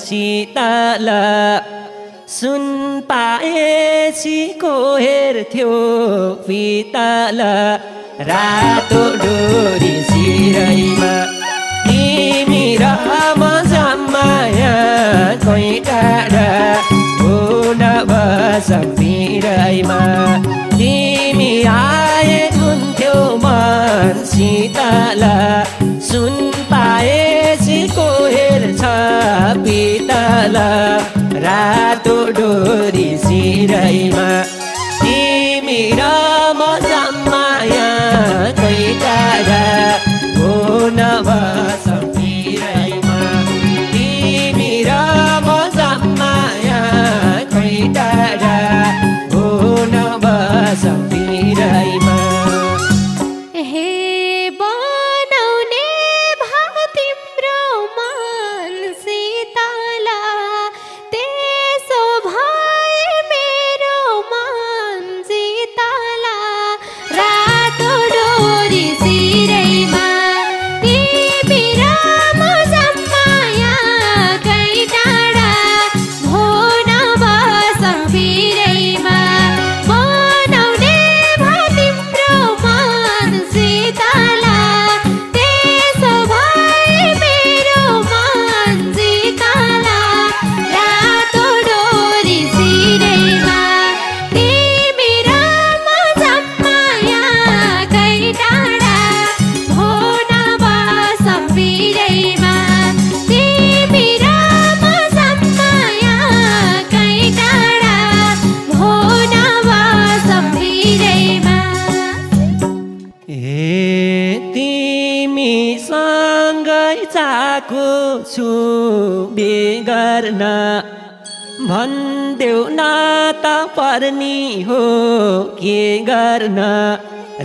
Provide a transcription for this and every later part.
सीताला सुन पाएछिको हेर्थ्यो पिताला रातो डोरी सिरैमा तिमी र म जम्माया कोही टाढा हुन बसम पिरैमा तिमी आए हुन्थ्यो मन सीताला सुन पाएछिको हेर्छ पिताला रातो डोरी सिरैमा तिमी र म जम्माया कोही टाढा हुन बसम पिरैमा तिमी र म जम्माया कोही टाढा हुन बसम पिरैमा छु बेगर्न भन्देऊ न त पर्नी हो के गर्न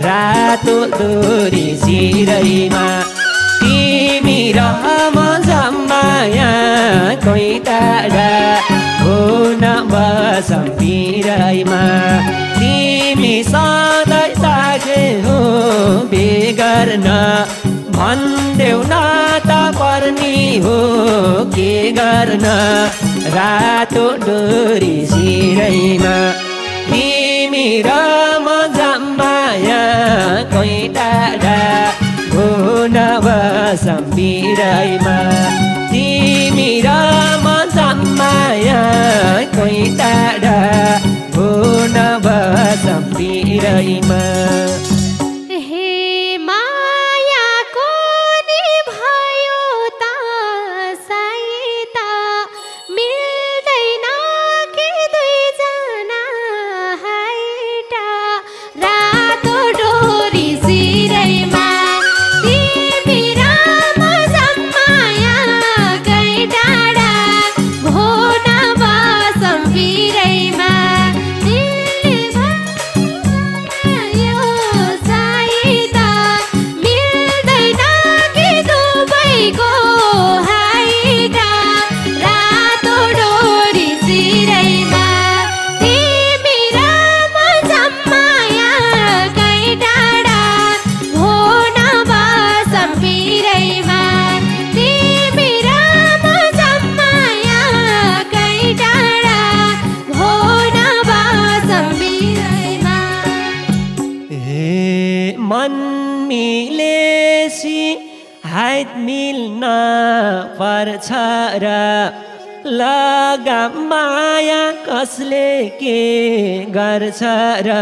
रातो डोरी सिरैमा तिमी र म जम्माया कोही टाढा हुन बसम पिरैमा तिमी सधैँ साझे हो बेगर्न भन्देऊ न त पर्नी हो के गर्न रातो डोरी सिरैमा तिमी र म जम्माया कोही टाढा हुन बसम पिरैमा तिमी र म जम्माया कोही टाढा हुन बसम पिरैमा मिलेसी हात मिल्न पर्छ र लगाम माया कसले के गर्छ र